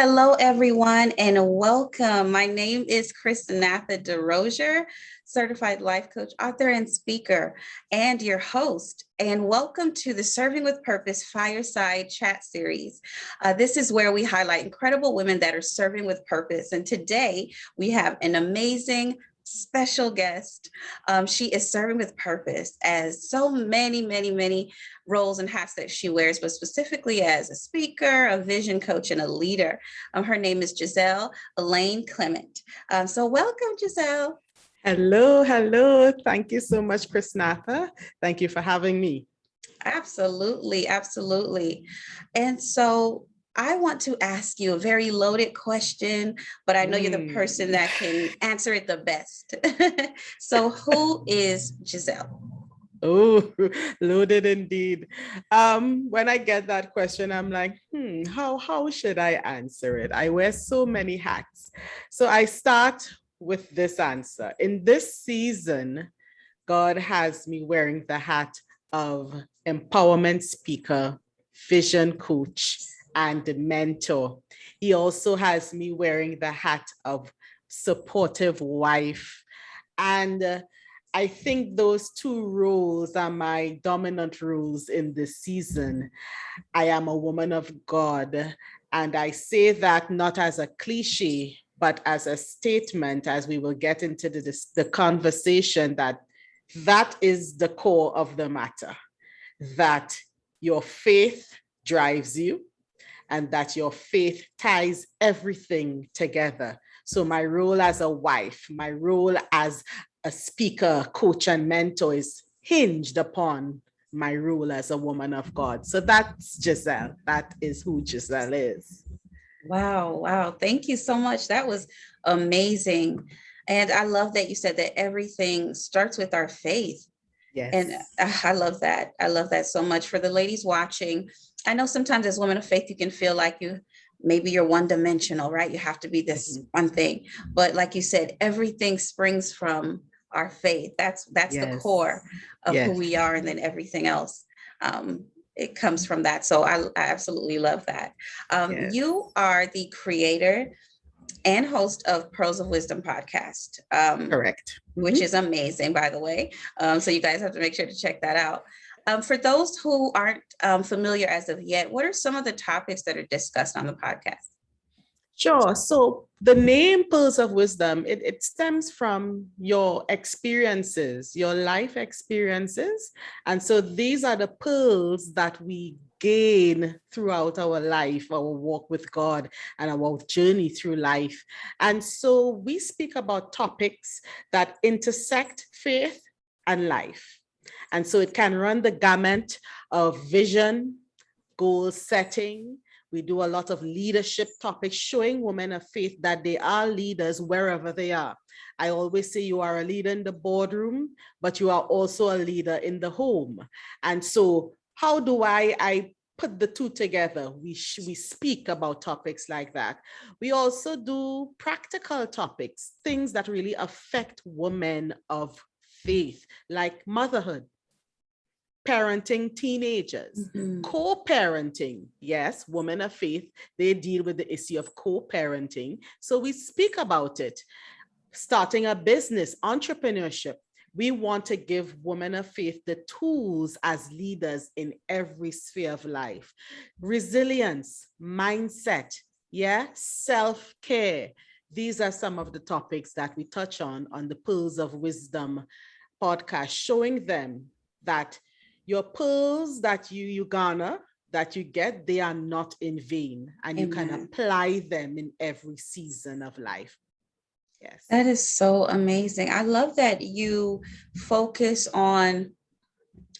Hello, everyone, and welcome. My name is Chrisnatha DeRozier, certified life coach, author, and speaker, and your host. And welcome to the Serving with Purpose Fireside Chat Series. This is where we highlight incredible women that are serving with purpose. And today we have an amazing special guest. She is serving with purpose as so many roles and hats that she wears, but specifically as a speaker, a vision coach, and a leader. Her name is Jiselle Alleyne Clement. So welcome, Jiselle. Hello. Thank you so much, Chrisnatha. Thank you for having me. Absolutely. And so I want to ask you a very loaded question, but I know you're the person that can answer it the best. So who is Jiselle? Oh, loaded indeed. When I get that question, I'm like, how should I answer it? I wear so many hats. So I start with this answer. In this season, God has me wearing the hat of empowerment speaker, vision coach, and mentor. He also has me wearing the hat of supportive wife. And I think those two roles are my dominant roles in this season. I am a woman of God, and I say that not as a cliche, but as a statement, as we will get into the conversation, that is the core of the matter, that your faith drives you, and that your faith ties everything together. So my role as a wife, my role as a speaker, coach, and mentor is hinged upon my role as a woman of God. So that's Jiselle. That is who Jiselle is. Wow. Thank you so much. That was amazing. And I love that you said that everything starts with our faith. Yes. And I love that. I love that so much. For the ladies watching, I know sometimes as women of faith, you can feel like you're one-dimensional, right? You have to be this one thing. But like you said, everything springs from our faith. That's the core of who we are. And then everything else, it comes from that. So I absolutely love that. You are the creator and host of Pearls of Wisdom podcast. Correct. Which is amazing, by the way. So you guys have to make sure to check that out. For those who aren't familiar as of yet, what are some of the topics that are discussed on the podcast? Sure. So the name Pearls of Wisdom, it stems from your experiences, your life experiences. And so these are the pearls that we gain throughout our life, our walk with God, and our journey through life. And so we speak about topics that intersect faith and life. And so it can run the gamut of vision, goal setting. We do a lot of leadership topics, showing women of faith that they are leaders wherever they are. I always say you are a leader in the boardroom, but you are also a leader in the home. And so how do I put the two together? We speak about topics like that. We also do practical topics, things that really affect women of faith, like motherhood, parenting teenagers, co-parenting. Yes, women of faith, they deal with the issue of co-parenting. So we speak about it. Starting a business, entrepreneurship. We want to give women of faith the tools as leaders in every sphere of life. Resilience, mindset, self-care. These are some of the topics that we touch on the Pearls of Wisdom podcast, showing them that your pearls that you garner, that you get, they are not in vain, and you can apply them in every season of life. Yes. That is so amazing. I love that you focus on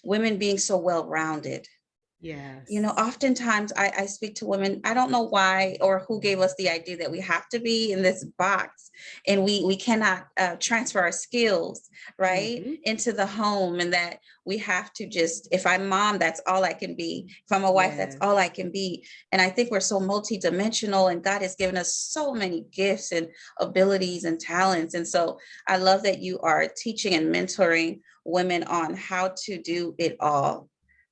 women being so well-rounded. Yes. You know, oftentimes I speak to women, I don't know why or who gave us the idea that we have to be in this box and we cannot transfer our skills, right, into the home, and that we have to just, if I'm mom, that's all I can be. If I'm a wife, that's all I can be. And I think we're so multidimensional, and God has given us so many gifts and abilities and talents. And so I love that you are teaching and mentoring women on how to do it all.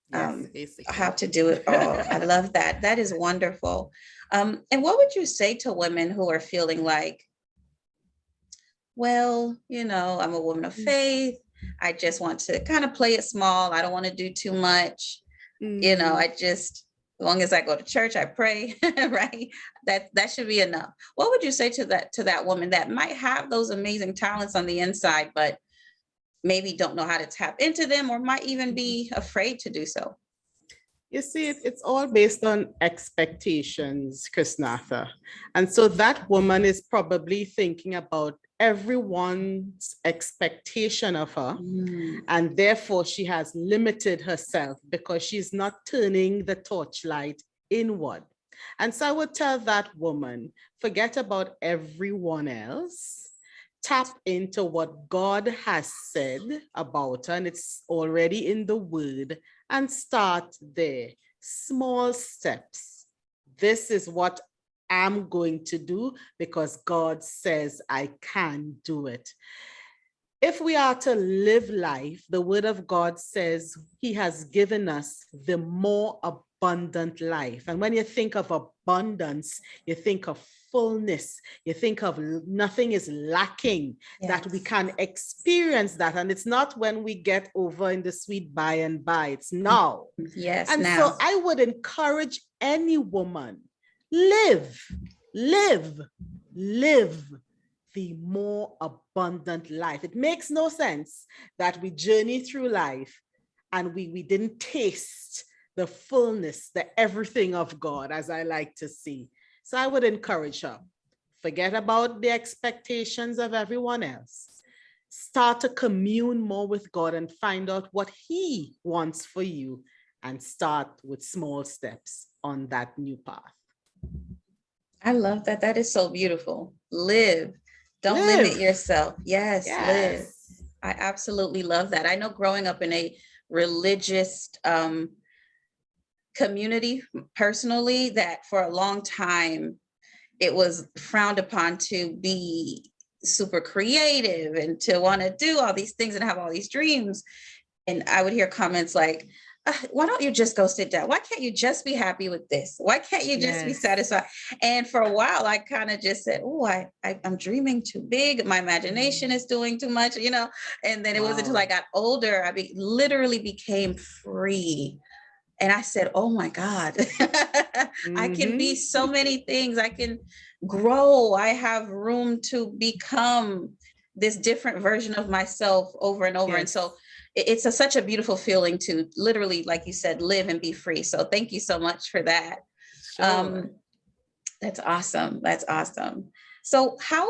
Yes, how basically. to do it all. I love that. That is wonderful. And what would you say to women who are feeling like, well, I'm a woman of faith. I just want to kind of play it small. I don't want to do too much. I just, as long as I go to church, I pray, right? That should be enough. What would you say to that woman that might have those amazing talents on the inside, but maybe don't know how to tap into them, or might even be afraid to do so? You see, it's all based on expectations, Chrisnatha. And so that woman is probably thinking about everyone's expectation of her. And therefore, she has limited herself because she's not turning the torchlight inward. And so I would tell that woman, forget about everyone else. Tap into what God has said about her, and it's already in the word, and start there. Small steps. This is what I'm going to do because God says I can do it. If we are to live life, the word of God says he has given us the more abundant life. And when you think of abundance, you think of fullness, you think of nothing is lacking, that we can experience that. And it's not when we get over in the sweet by and by, it's now. Yes, and now. So I would encourage any woman, live the more abundant life. It makes no sense that we journey through life and we didn't taste the fullness, the everything of God, as I like to see. So I would encourage her, forget about the expectations of everyone else. Start to commune more with God and find out what he wants for you, and start with small steps on that new path. I love that. That is so beautiful. Live. Don't limit yourself. Yes, live. I absolutely love that. I know growing up in a religious community personally, that for a long time, it was frowned upon to be super creative and to want to do all these things and have all these dreams. And I would hear comments like, why don't you just go sit down? Why can't you just be happy with this? Why can't you just be satisfied? And for a while, I kind of just said, oh, I'm dreaming too big. My imagination is doing too much, And then it wasn't until I got older, I literally became free. And I said, oh my God, I can be so many things. I can grow. I have room to become this different version of myself over and over. And so it's such a beautiful feeling to literally, like you said, live and be free. So thank you so much for that. Sure. That's awesome. That's awesome. So how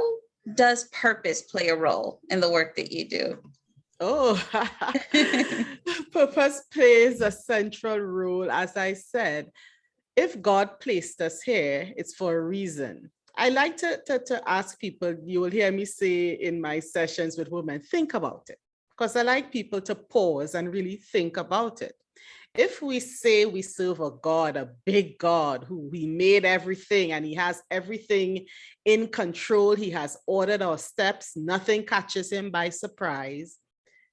does purpose play a role in the work that you do? Oh, purpose plays a central role. As I said, if God placed us here, it's for a reason. I like to ask people, you will hear me say in my sessions with women, think about it. Because I like people to pause and really think about it. If we say we serve a God, a big God, who he made everything and he has everything in control, he has ordered our steps, nothing catches him by surprise,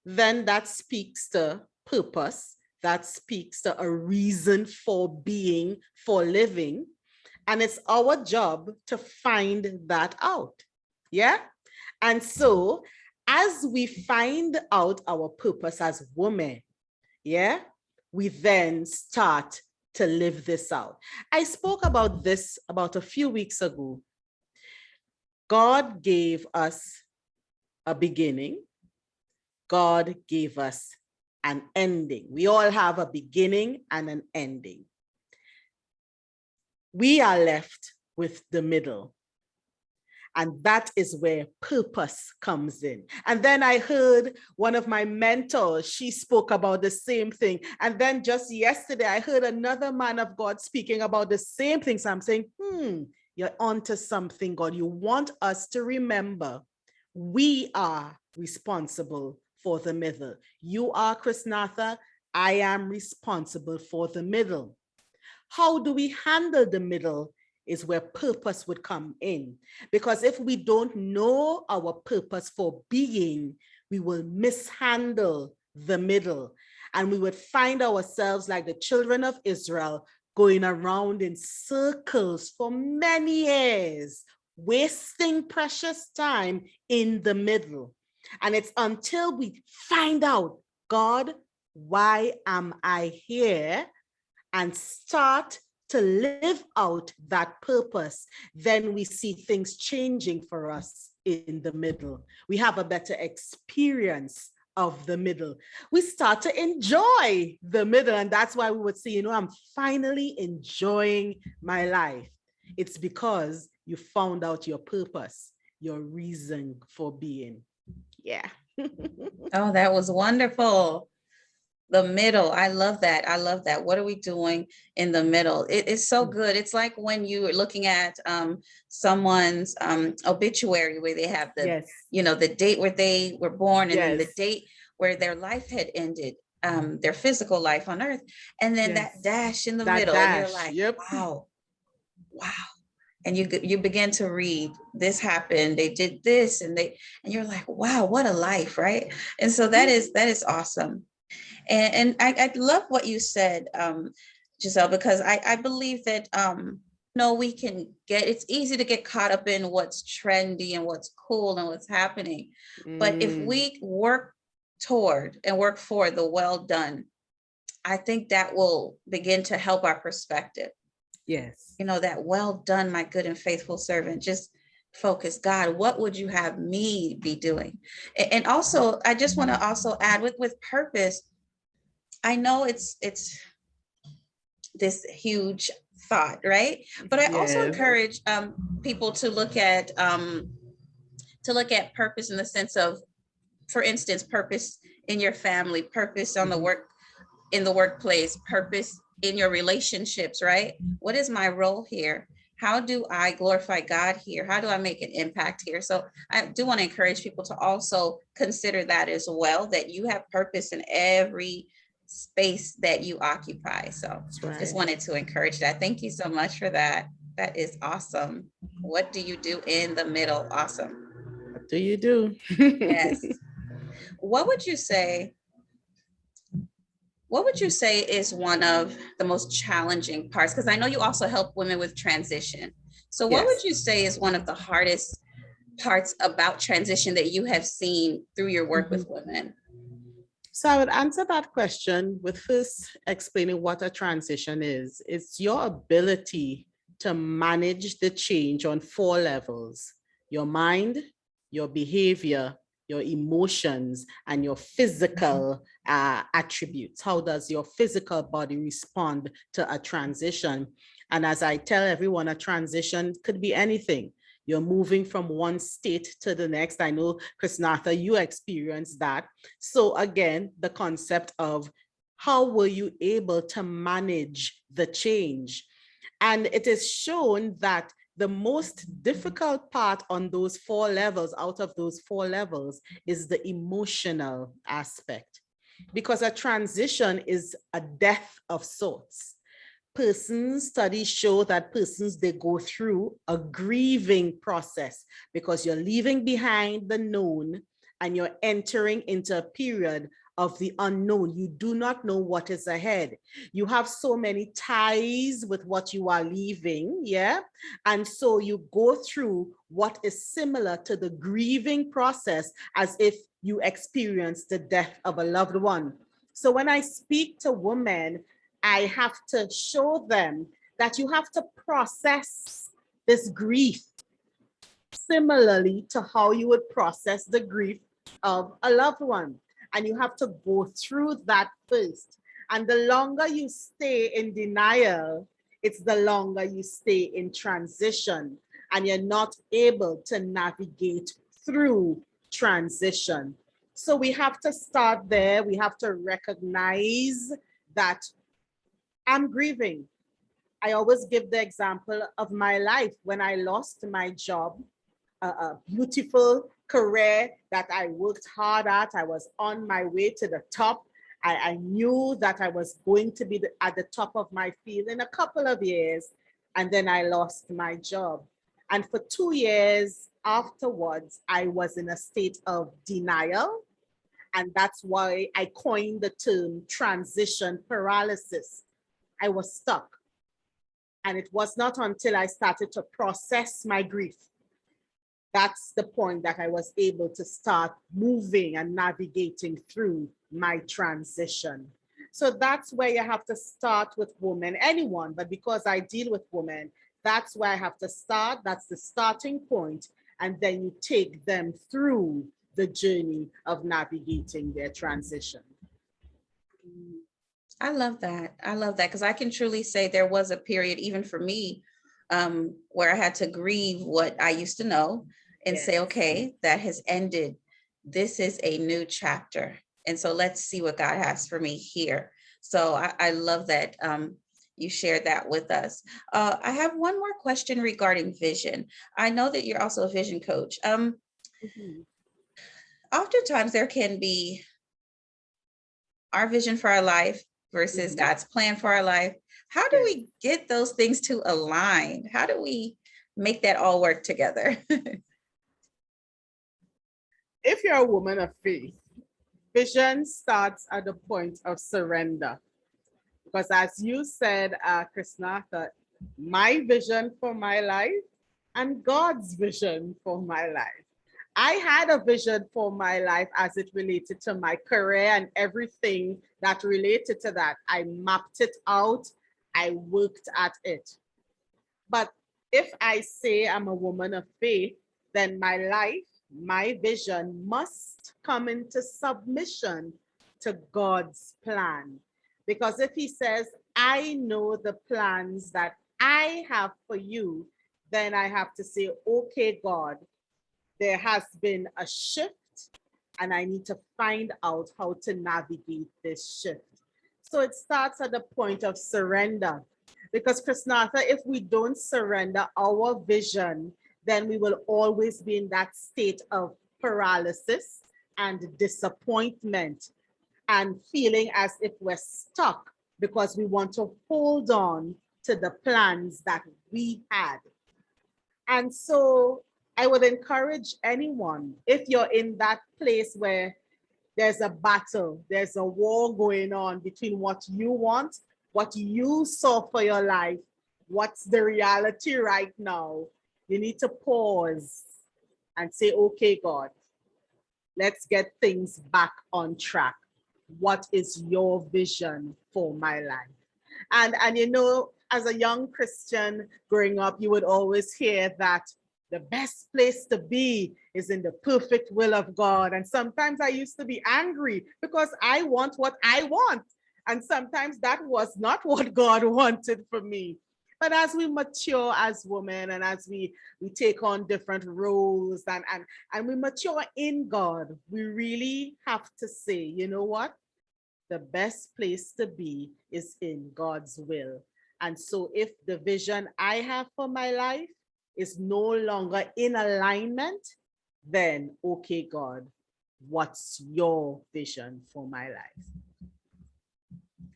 then that speaks to purpose. That speaks to a reason for being, for living. And it's our job to find that out. Yeah. And so as we find out our purpose as women, yeah, we then start to live this out. I spoke about this about a few weeks ago. God gave us a beginning. God gave us an ending. We all have a beginning and an ending. We are left with the middle. And that is where purpose comes in. And then I heard one of my mentors, she spoke about the same thing. And then just yesterday, I heard another man of God speaking about the same thing. So I'm saying, you're onto something, God. You want us to remember we are responsible for the middle. You are Chrisnatha. I am responsible for the middle. How do we handle the middle is where purpose would come in. Because if we don't know our purpose for being, we will mishandle the middle. And we would find ourselves like the children of Israel going around in circles for many years, wasting precious time in the middle. And it's until we find out, God, why am I here? And start to live out that purpose, then we see things changing for us in the middle. We have a better experience of the middle. We start to enjoy the middle. And that's why we would say, I'm finally enjoying my life. It's because you found out your purpose, your reason for being. Yeah. Oh, that was wonderful. The middle. I love that. I love that. What are we doing in the middle? It's so good. It's like when you are looking at someone's obituary where they have the, Yes. The date where they were born and then the Yes. date where their life had ended, their physical life on earth. And then that dash in the middle. And you're like, Yep. wow. And you begin to read, this happened, they did this, and you're like, wow, what a life, right? And so that is awesome. And I love what you said, Jiselle, because I believe that it's easy to get caught up in what's trendy and what's cool and what's happening. But if we work toward and work for the well done, I think that will begin to help our perspective. Yes. That well done, my good and faithful servant. Just focus, God, what would you have me be doing? And also, I just want to also add with purpose. I know it's this huge thought, right? But I also encourage people to look at purpose in the sense of, for instance, purpose in your family, purpose on in the workplace, purpose in your relationships, right? What is my role here? How do I glorify God here? How do I make an impact here? So I do want to encourage people to also consider that as well, that you have purpose in every space that you occupy. So just wanted to encourage that. Thank you so much for that. That is awesome. What do you do in the middle? Awesome. What do you do? Yes. What would you say is one of the most challenging parts? Because I know you also help women with transition. So what would you say is one of the hardest parts about transition that you have seen through your work with women? So I would answer that question with first explaining what a transition is. It's your ability to manage the change on 4 levels: your mind, your behavior, your emotions, and your physical attributes. How does your physical body respond to a transition? And as I tell everyone, a transition could be anything. You're moving from one state to the next. I know, Chrisnatha, you experienced that. So again, the concept of how were you able to manage the change? And it is shown that the most difficult part on those 4 levels, out of those 4 levels, is the emotional aspect, because a transition is a death of sorts. Studies show that persons, they go through a grieving process because you're leaving behind the known and you're entering into a period of the unknown. You do not know what is ahead. You have so many ties with what you are leaving, yeah? And so you go through what is similar to the grieving process as if you experienced the death of a loved one. So when I speak to women, I have to show them that you have to process this grief similarly to how you would process the grief of a loved one. And you have to go through that first. And the longer you stay in denial, it's the longer you stay in transition, and you're not able to navigate through transition. So we have to start there. We have to recognize that I'm grieving. I always give the example of my life when I lost my job, a beautiful career that I worked hard at. I was on my way to the top. I knew that I was going to be at the top of my field in a couple of years, and then I lost my job. And for 2 years afterwards, I was in a state of denial And that's why I coined the term transition paralysis. I was stuck. And it was not until I started to process my grief. That's the point that I was able to start moving and navigating through my transition. So that's where you have to start with women, anyone, but because I deal with women, that's where I have to start. That's the starting point. And then you take them through the journey of navigating their transition. I love that. I love that because I can truly say there was a period, even for me, where I had to grieve what I used to know and say, okay, that has ended. This is a new chapter. And so let's see what God has for me here. So I love that you shared that with us. I have one more question regarding vision. I know that you're also a vision coach. Oftentimes there can be our vision for our life versus God's plan for our life. How do we get those things to align? How do we make that all work together? If you're a woman of faith, vision starts at the point of surrender. Because as you said, Chrisnatha, my vision for my life and God's vision for my life. I had a vision for my life as it related to my career and everything that related to that. I mapped it out. I worked at it. But if I say I'm a woman of faith, then my life, my vision must come into submission to God's plan. Because if he says, I know the plans that I have for you, then I have to say, okay, God, there has been a shift and I need to find out how to navigate this shift. So it starts at the point of surrender. Because Chrisnatha, if we don't surrender our vision, then we will always be in that state of paralysis and disappointment and feeling as if we're stuck because we want to hold on to the plans that we had. And so I would encourage anyone, if you're in that place where there's a battle, there's a war going on between what you want, what you saw for your life, what's the reality right now, you need to pause and say, okay, God, let's get things back on track. What is your vision for my life? And you know, as a young Christian growing up, you would always hear that the best place to be is in the perfect will of God. And sometimes I used to be angry because I want what I want. And sometimes that was not what God wanted for me. But as we mature as women and as we take on different roles and we mature in God, we really have to say, you know what? The best place to be is in God's will. And so if the vision I have for my life is no longer in alignment, then okay, God, what's your vision for my life?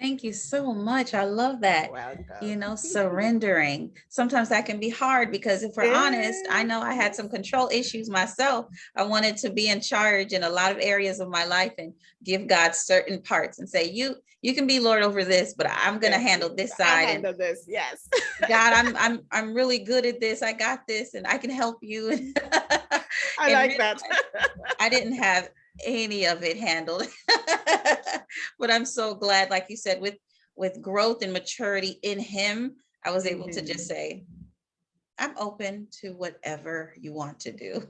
Thank you so much. I love that. Welcome. You know, surrendering. Sometimes that can be hard because if we're honest, I know I had some control issues myself. I wanted to be in charge in a lot of areas of my life and give God certain parts and say, you can be Lord over this, but I'm going to handle this side. I handle this, yes. God, I'm really good at this. I got this and I can help you. I like that. I didn't have any of it handled. But I'm so glad, like you said, with growth and maturity in him, I was able to just say, I'm open to whatever you want to do.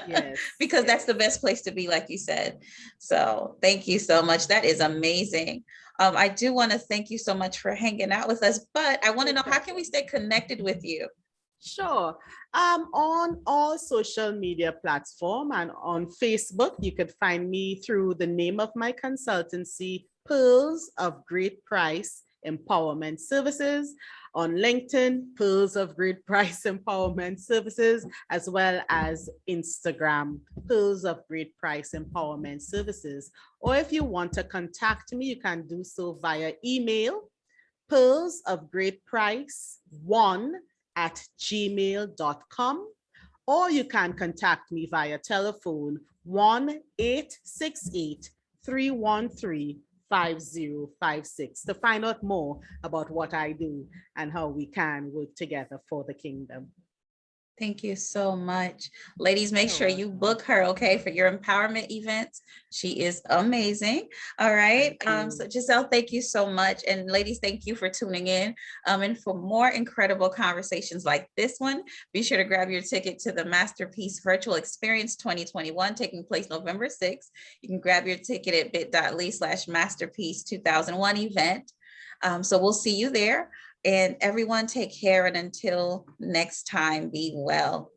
Yes. Because that's the best place to be, like you said. So thank you so much. That is amazing. I do want to thank you so much for hanging out with us, but I want to know, how can we stay connected with you? Sure. On all social media platform and on Facebook, you could find me through the name of my consultancy, Pearls of Great Price Empowerment Services. On LinkedIn, Pearls of Great Price Empowerment Services, as well as Instagram, Pearls of Great Price Empowerment Services. Or if you want to contact me, you can do so via email, pearlsofgreatprice1@gmail.com, or you can contact me via telephone 1-868 313-5056 to find out more about what I do and how we can work together for the kingdom. Thank you so much. Ladies, make You're sure you welcome. book her, okay, for your empowerment events. She is amazing. All right. Thank you. So Jiselle, thank you so much. And ladies, thank you for tuning in. And for more incredible conversations like this one, be sure to grab your ticket to the Masterpiece Virtual Experience 2021, taking place November 6th. You can grab your ticket at bit.ly/masterpiece 2001 event. So we'll see you there. And everyone take care. And until next time, be well.